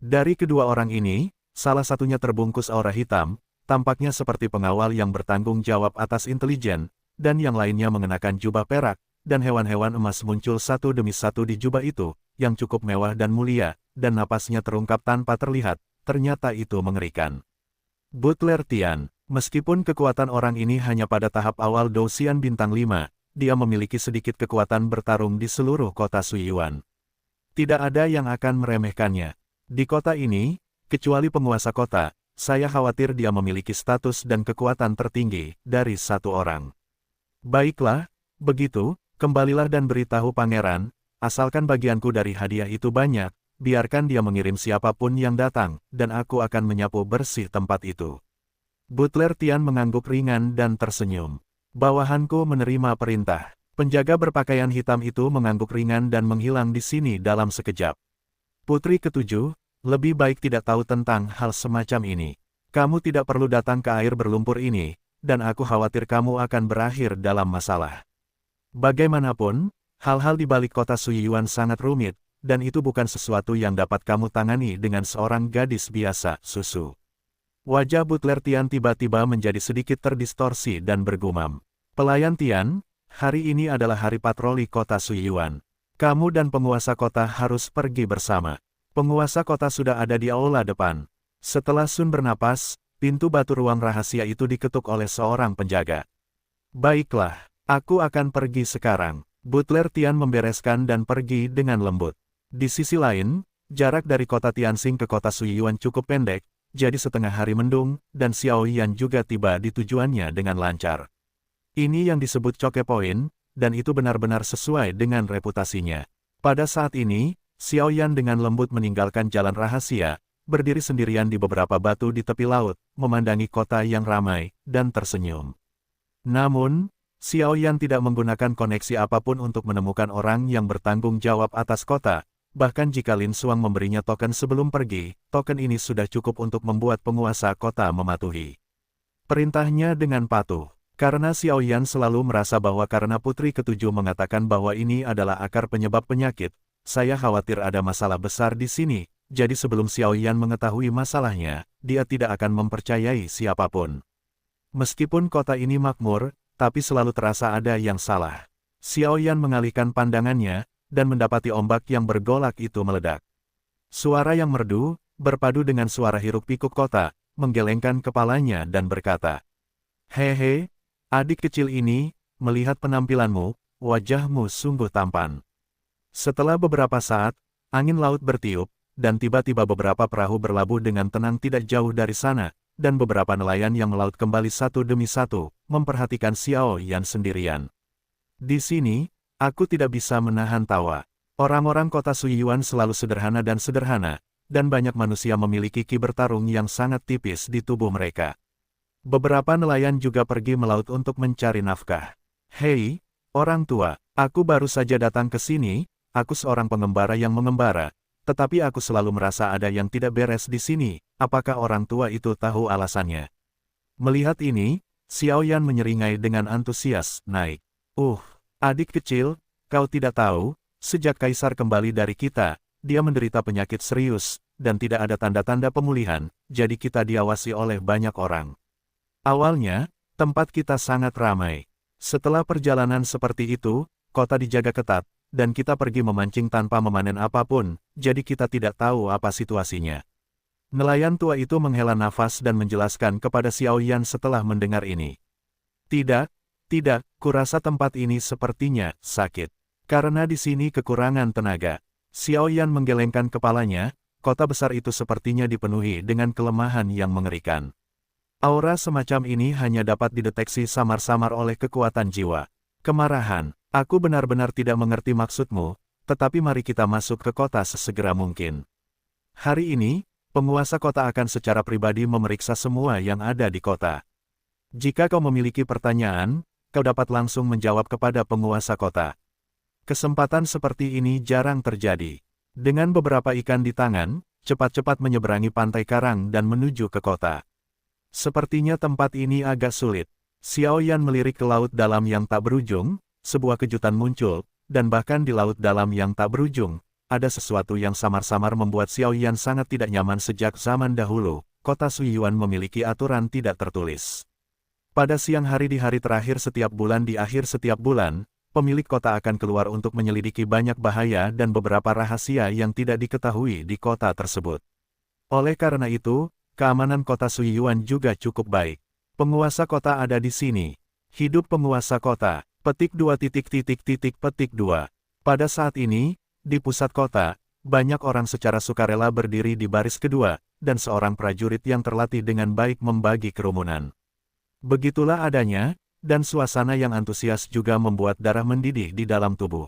Dari kedua orang ini, salah satunya terbungkus aura hitam, tampaknya seperti pengawal yang bertanggung jawab atas intelijen, dan yang lainnya mengenakan jubah perak, dan hewan-hewan emas muncul satu demi satu di jubah itu, yang cukup mewah dan mulia, dan napasnya terungkap tanpa terlihat, ternyata itu mengerikan. Butler Tian. Meskipun kekuatan orang ini hanya pada tahap awal Dousian Bintang 5, dia memiliki sedikit kekuatan bertarung di seluruh kota Suyuan. Tidak ada yang akan meremehkannya. Di kota ini, kecuali penguasa kota, saya khawatir dia memiliki status dan kekuatan tertinggi dari 1 orang. Baiklah, begitu, Kembalilah dan beritahu pangeran, asalkan bagianku dari hadiah itu banyak, biarkan dia mengirim siapapun yang datang, dan aku akan menyapu bersih tempat itu. Butler Tian mengangguk ringan dan tersenyum. Bawahanku menerima perintah. Penjaga berpakaian hitam itu mengangguk ringan dan menghilang di sini dalam sekejap. Putri ketujuh, lebih baik tidak tahu tentang hal semacam ini. Kamu tidak perlu datang ke air berlumpur ini, dan aku khawatir kamu akan berakhir dalam masalah. Bagaimanapun, hal-hal di balik kota Suiyuan sangat rumit, dan itu bukan sesuatu yang dapat kamu tangani dengan seorang gadis biasa, Susu. Wajah Butler Tian tiba-tiba menjadi sedikit terdistorsi dan bergumam. Pelayan Tian, hari ini adalah hari patroli kota Suiyuan. Kamu dan penguasa kota harus pergi bersama. Penguasa kota sudah ada di aula depan. Setelah Sun bernapas, pintu batu ruang rahasia itu diketuk oleh seorang penjaga. Baiklah. Aku akan pergi sekarang. Butler Tian membereskan dan pergi dengan lembut. Di sisi lain, jarak dari kota Tianxing ke kota Suiyuan cukup pendek, jadi setengah hari mendung, dan Xiao Yan juga tiba di tujuannya dengan lancar. Ini yang disebut Choke Point, dan itu benar-benar sesuai dengan reputasinya. Pada saat ini, Xiao Yan dengan lembut meninggalkan jalan rahasia, berdiri sendirian di beberapa batu di tepi laut, memandangi kota yang ramai, dan tersenyum. Namun, Xiao Yan tidak menggunakan koneksi apapun untuk menemukan orang yang bertanggung jawab atas kota, bahkan jika Lin Xuang memberinya token sebelum pergi, token ini sudah cukup untuk membuat penguasa kota mematuhi perintahnya dengan patuh. Karena Xiao Yan selalu merasa bahwa karena Putri Ketujuh mengatakan bahwa ini adalah akar penyebab penyakit, saya khawatir ada masalah besar di sini, jadi sebelum Xiao Yan mengetahui masalahnya, dia tidak akan mempercayai siapapun. Meskipun kota ini makmur, tapi selalu terasa ada yang salah. Xiao Yan mengalihkan pandangannya, dan mendapati ombak yang bergolak itu meledak. Suara yang merdu, berpadu dengan suara hiruk-pikuk kota, menggelengkan kepalanya dan berkata, "Hehe, adik kecil ini, melihat penampilanmu, wajahmu sungguh tampan." Setelah beberapa saat, angin laut bertiup, dan tiba-tiba beberapa perahu berlabuh dengan tenang tidak jauh dari sana, dan beberapa nelayan yang melaut kembali satu demi satu, memperhatikan Xiao Yan sendirian. Di sini, aku tidak bisa menahan tawa. Orang-orang kota Suiyuan selalu sederhana, dan banyak manusia memiliki ki bertarung yang sangat tipis di tubuh mereka. Beberapa nelayan juga pergi melaut untuk mencari nafkah. Hei, orang tua, aku baru saja datang ke sini, aku seorang pengembara yang mengembara, tetapi aku selalu merasa ada yang tidak beres di sini. Apakah orang tua itu tahu alasannya? Melihat ini, Xiao Yan menyeringai dengan antusias, naik. Adik kecil, kau tidak tahu, sejak Kaisar kembali dari kita, dia menderita penyakit serius, dan tidak ada tanda-tanda pemulihan, jadi kita diawasi oleh banyak orang. Awalnya, tempat kita sangat ramai. Setelah perjalanan seperti itu, kota dijaga ketat, dan kita pergi memancing tanpa memanen apapun, jadi kita tidak tahu apa situasinya. Nelayan tua itu menghela nafas dan menjelaskan kepada Xiao Yan setelah mendengar ini. Tidak, kurasa tempat ini sepertinya sakit. Karena di sini kekurangan tenaga. Xiao Yan menggelengkan kepalanya, kota besar itu sepertinya dipenuhi dengan kelemahan yang mengerikan. Aura semacam ini hanya dapat dideteksi samar-samar oleh kekuatan jiwa. Kemarahan, aku benar-benar tidak mengerti maksudmu, tetapi mari kita masuk ke kota sesegera mungkin. Hari ini, penguasa kota akan secara pribadi memeriksa semua yang ada di kota. Jika kau memiliki pertanyaan, kau dapat langsung menjawab kepada penguasa kota. Kesempatan seperti ini jarang terjadi. Dengan beberapa ikan di tangan, cepat-cepat menyeberangi pantai karang dan menuju ke kota. Sepertinya tempat ini agak sulit. Xiao Yan melirik ke laut dalam yang tak berujung, sebuah kejutan muncul, dan bahkan di laut dalam yang tak berujung, ada sesuatu yang samar-samar membuat Xiao Yan sangat tidak nyaman sejak zaman dahulu. Kota Suiyuan memiliki aturan tidak tertulis. Pada siang hari di hari terakhir setiap bulan di akhir setiap bulan, pemilik kota akan keluar untuk menyelidiki banyak bahaya dan beberapa rahasia yang tidak diketahui di kota tersebut. Oleh karena itu, keamanan kota Suiyuan juga cukup baik. Penguasa kota ada di sini. Hidup penguasa kota. Petik 2. Pada saat ini, di pusat kota, banyak orang secara sukarela berdiri di baris kedua, dan seorang prajurit yang terlatih dengan baik membagi kerumunan. Begitulah adanya, dan suasana yang antusias juga membuat darah mendidih di dalam tubuh.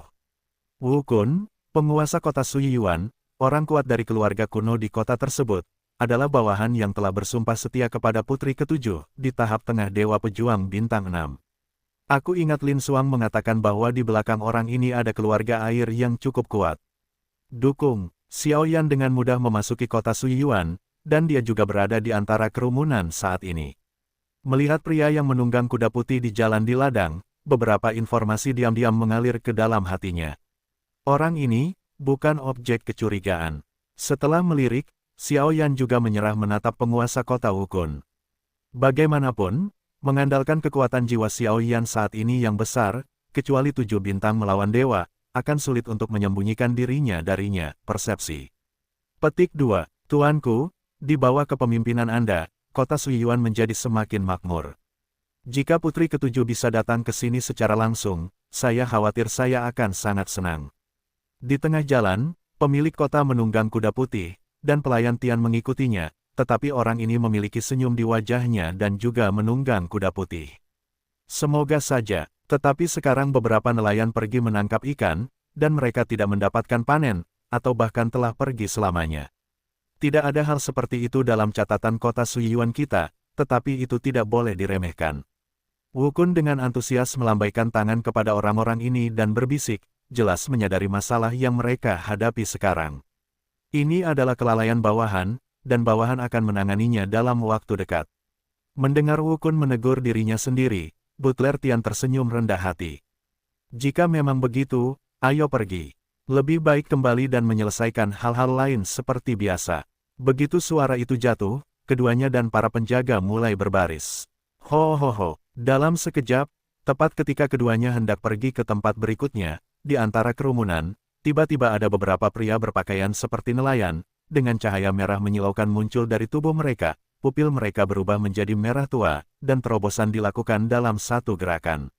Wu Kun, penguasa kota Suiyuan, orang kuat dari keluarga kuno di kota tersebut, adalah bawahan yang telah bersumpah setia kepada putri ketujuh di tahap tengah Dewa Pejuang Bintang 6. Aku ingat Lin Xuang mengatakan bahwa di belakang orang ini ada keluarga air yang cukup kuat. Dukung, Xiao Yan dengan mudah memasuki kota Suiyuan, dan dia juga berada di antara kerumunan saat ini. Melihat pria yang menunggang kuda putih di jalan di ladang, beberapa informasi diam-diam mengalir ke dalam hatinya. Orang ini bukan objek kecurigaan. Setelah melirik, Xiao Yan juga menyerah menatap penguasa kota Wu Kun. Bagaimanapun, mengandalkan kekuatan jiwa Xiao Yan saat ini yang besar, kecuali 7 bintang melawan dewa, akan sulit untuk menyembunyikan dirinya darinya. Persepsi. Petik 2. Tuanku, di bawah kepemimpinan Anda, kota Suiyuan menjadi semakin makmur. Jika putri ketujuh bisa datang ke sini secara langsung, saya khawatir saya akan sangat senang. Di tengah jalan, pemilik kota menunggang kuda putih, dan pelayan Tian mengikutinya, tetapi orang ini memiliki senyum di wajahnya dan juga menunggang kuda putih. Semoga saja, tetapi sekarang beberapa nelayan pergi menangkap ikan, dan mereka tidak mendapatkan panen, atau bahkan telah pergi selamanya. Tidak ada hal seperti itu dalam catatan kota Suiyuan kita, tetapi itu tidak boleh diremehkan. Wu Kun dengan antusias melambaikan tangan kepada orang-orang ini dan berbisik, jelas menyadari masalah yang mereka hadapi sekarang. Ini adalah kelalaian bawahan, dan bawahan akan menanganinya dalam waktu dekat. Mendengar Wu Kun menegur dirinya sendiri, Butler Tian tersenyum rendah hati. Jika memang begitu, ayo pergi. Lebih baik kembali dan menyelesaikan hal-hal lain seperti biasa. Begitu suara itu jatuh, keduanya dan para penjaga mulai berbaris. Ho ho ho, dalam sekejap, tepat ketika keduanya hendak pergi ke tempat berikutnya, di antara kerumunan, tiba-tiba ada beberapa pria berpakaian seperti nelayan, dengan cahaya merah menyilaukan muncul dari tubuh mereka, pupil mereka berubah menjadi merah tua, dan terobosan dilakukan dalam satu gerakan.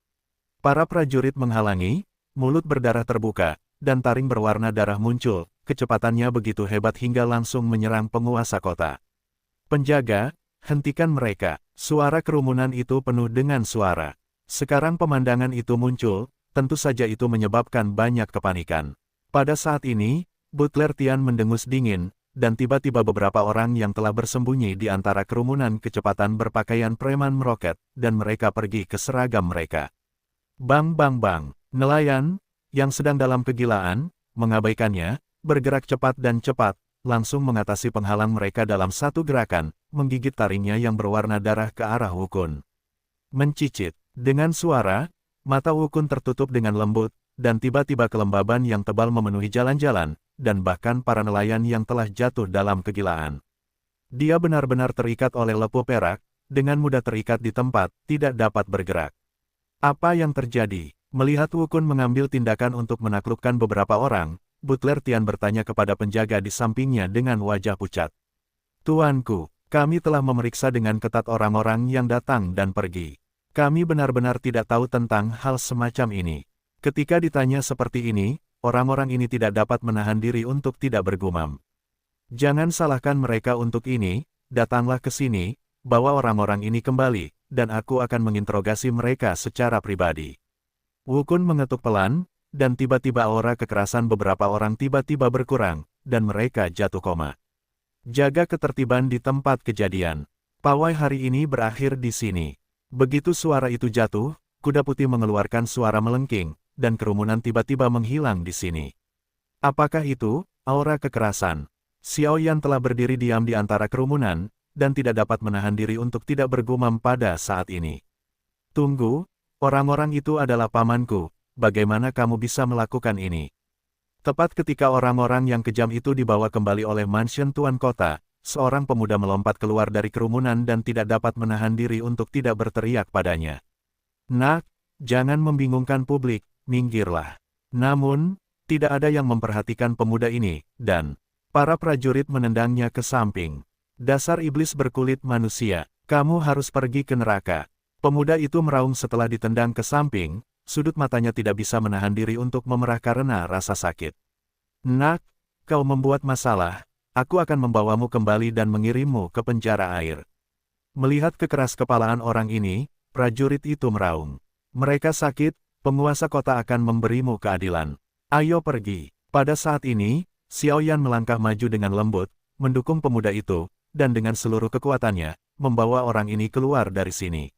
Para prajurit menghalangi, mulut berdarah terbuka, dan taring berwarna darah muncul, kecepatannya begitu hebat hingga langsung menyerang penguasa kota. Penjaga, hentikan mereka, suara kerumunan itu penuh dengan suara. Sekarang pemandangan itu muncul, tentu saja itu menyebabkan banyak kepanikan. Pada saat ini, Butler Tian mendengus dingin, dan tiba-tiba beberapa orang yang telah bersembunyi di antara kerumunan kecepatan berpakaian preman meroket, dan mereka pergi ke seragam mereka. Bang bang bang, nelayan, yang sedang dalam kegilaan, mengabaikannya, bergerak cepat dan cepat, langsung mengatasi penghalang mereka dalam satu gerakan, menggigit taringnya yang berwarna darah ke arah Wu Kun. Mencicit, dengan suara, mata Wu Kun tertutup dengan lembut, dan tiba-tiba kelembaban yang tebal memenuhi jalan-jalan, dan bahkan para nelayan yang telah jatuh dalam kegilaan. Dia benar-benar terikat oleh lepuh perak, dengan mudah terikat di tempat, tidak dapat bergerak. Apa yang terjadi? Melihat Wu Kun mengambil tindakan untuk menaklukkan beberapa orang, Butler Tian bertanya kepada penjaga di sampingnya dengan wajah pucat. Tuanku, kami telah memeriksa dengan ketat orang-orang yang datang dan pergi. Kami benar-benar tidak tahu tentang hal semacam ini. Ketika ditanya seperti ini, orang-orang ini tidak dapat menahan diri untuk tidak bergumam. Jangan salahkan mereka untuk ini, datanglah ke sini, bawa orang-orang ini kembali, dan aku akan menginterogasi mereka secara pribadi. Wu Kun mengetuk pelan, dan tiba-tiba aura kekerasan beberapa orang tiba-tiba berkurang, dan mereka jatuh koma. Jaga ketertiban di tempat kejadian. Pawai hari ini berakhir di sini. Begitu suara itu jatuh, kuda putih mengeluarkan suara melengking, dan kerumunan tiba-tiba menghilang di sini. Apakah itu aura kekerasan? Xiao Yan telah berdiri diam di antara kerumunan, dan tidak dapat menahan diri untuk tidak bergumam pada saat ini. Tunggu, orang-orang itu adalah pamanku, bagaimana kamu bisa melakukan ini? Tepat ketika orang-orang yang kejam itu dibawa kembali oleh mansion Tuan Kota, seorang pemuda melompat keluar dari kerumunan dan tidak dapat menahan diri untuk tidak berteriak padanya. Nak, jangan membingungkan publik, minggirlah. Namun, tidak ada yang memperhatikan pemuda ini, dan para prajurit menendangnya ke samping. Dasar iblis berkulit manusia, kamu harus pergi ke neraka. Pemuda itu meraung setelah ditendang ke samping, sudut matanya tidak bisa menahan diri untuk memerah karena rasa sakit. Nak, kau membuat masalah, aku akan membawamu kembali dan mengirimmu ke penjara air. Melihat kekeras kepalaan orang ini, prajurit itu meraung. Mereka sakit, penguasa kota akan memberimu keadilan. Ayo pergi. Pada saat ini, Xiao Yan melangkah maju dengan lembut, mendukung pemuda itu, dan dengan seluruh kekuatannya, membawa orang ini keluar dari sini.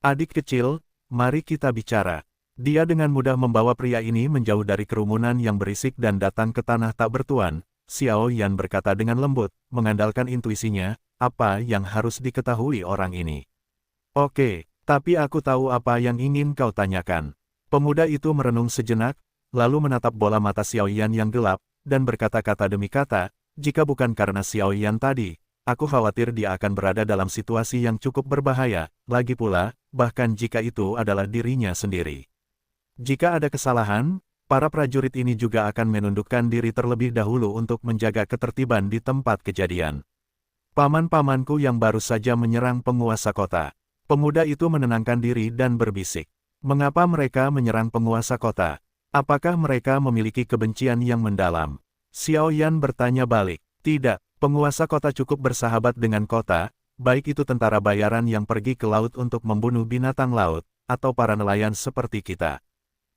Adik kecil, mari kita bicara. Dia dengan mudah membawa pria ini menjauh dari kerumunan yang berisik dan datang ke tanah tak bertuan. Xiao Yan berkata dengan lembut, mengandalkan intuisinya, apa yang harus diketahui orang ini. Oke, tapi aku tahu apa yang ingin kau tanyakan. Pemuda itu merenung sejenak, lalu menatap bola mata Xiao Yan yang gelap, dan berkata-kata demi kata, jika bukan karena Xiao Yan tadi, aku khawatir dia akan berada dalam situasi yang cukup berbahaya, lagi pula, bahkan jika itu adalah dirinya sendiri. Jika ada kesalahan, para prajurit ini juga akan menundukkan diri terlebih dahulu untuk menjaga ketertiban di tempat kejadian. Paman-pamanku yang baru saja menyerang penguasa kota. Pemuda itu menenangkan diri dan berbisik. Mengapa mereka menyerang penguasa kota? Apakah mereka memiliki kebencian yang mendalam? Xiao Yan bertanya balik. Tidak, penguasa kota cukup bersahabat dengan kota, baik itu tentara bayaran yang pergi ke laut untuk membunuh binatang laut, atau para nelayan seperti kita.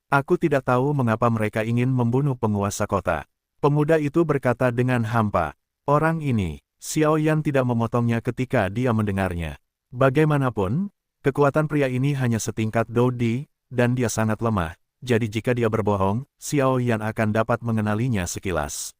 Aku tidak tahu mengapa mereka ingin membunuh penguasa kota. Pemuda itu berkata dengan hampa. Orang ini, Xiao Yan tidak memotongnya ketika dia mendengarnya. Bagaimanapun, kekuatan pria ini hanya setingkat Dodi, dan dia sangat lemah. Jadi jika dia berbohong, Xiao Yan akan dapat mengenalinya sekilas.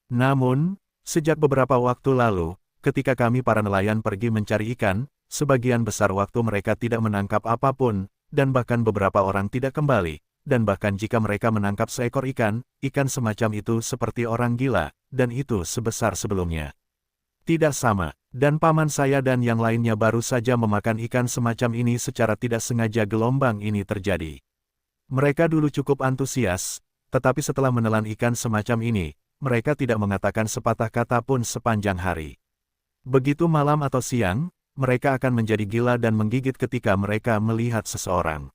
Namun, sejak beberapa waktu lalu, ketika kami para nelayan pergi mencari ikan, sebagian besar waktu mereka tidak menangkap apapun, dan bahkan beberapa orang tidak kembali, dan bahkan jika mereka menangkap seekor ikan, ikan semacam itu seperti orang gila, dan itu sebesar sebelumnya. Tidak sama, dan paman saya dan yang lainnya baru saja memakan ikan semacam ini secara tidak sengaja gelombang ini terjadi. Mereka dulu cukup antusias, tetapi setelah menelan ikan semacam ini, mereka tidak mengatakan sepatah kata pun sepanjang hari. Begitu malam atau siang, mereka akan menjadi gila dan menggigit ketika mereka melihat seseorang.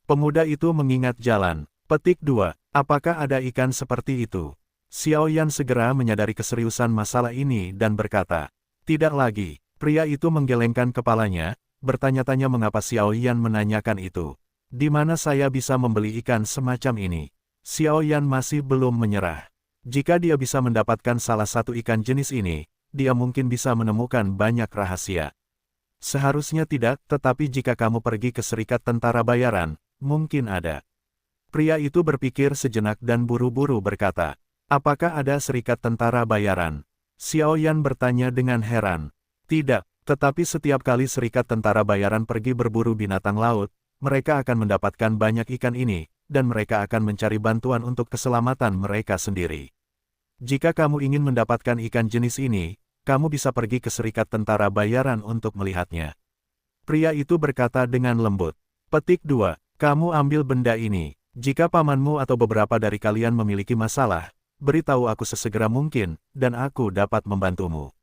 Pemuda itu mengingat jalan. Petik 2. Apakah ada ikan seperti itu? Xiao Yan segera menyadari keseriusan masalah ini dan berkata, tidak lagi. Pria itu menggelengkan kepalanya, bertanya-tanya mengapa Xiao Yan menanyakan itu. Di mana saya bisa membeli ikan semacam ini? Xiao Yan masih belum menyerah. Jika dia bisa mendapatkan salah satu ikan jenis ini, dia mungkin bisa menemukan banyak rahasia. Seharusnya tidak, tetapi jika kamu pergi ke Serikat Tentara Bayaran, mungkin ada. Pria itu berpikir sejenak dan buru-buru berkata, apakah ada Serikat Tentara Bayaran? Xiao Yan bertanya dengan heran. Tidak, tetapi setiap kali Serikat Tentara Bayaran pergi berburu binatang laut, mereka akan mendapatkan banyak ikan ini, dan mereka akan mencari bantuan untuk keselamatan mereka sendiri. Jika kamu ingin mendapatkan ikan jenis ini, kamu bisa pergi ke Serikat Tentara Bayaran untuk melihatnya. Pria itu berkata dengan lembut. Petik 2. Kamu ambil benda ini. Jika pamanmu atau beberapa dari kalian memiliki masalah, beritahu aku sesegera mungkin, dan aku dapat membantumu.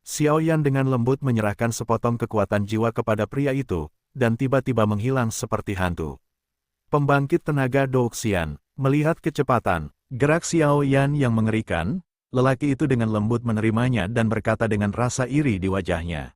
Xiao Yan dengan lembut menyerahkan sepotong kekuatan jiwa kepada pria itu, dan tiba-tiba menghilang seperti hantu. Pembangkit tenaga Douxian, melihat kecepatan, gerak Xiao Yan yang mengerikan, lelaki itu dengan lembut menerimanya dan berkata dengan rasa iri di wajahnya.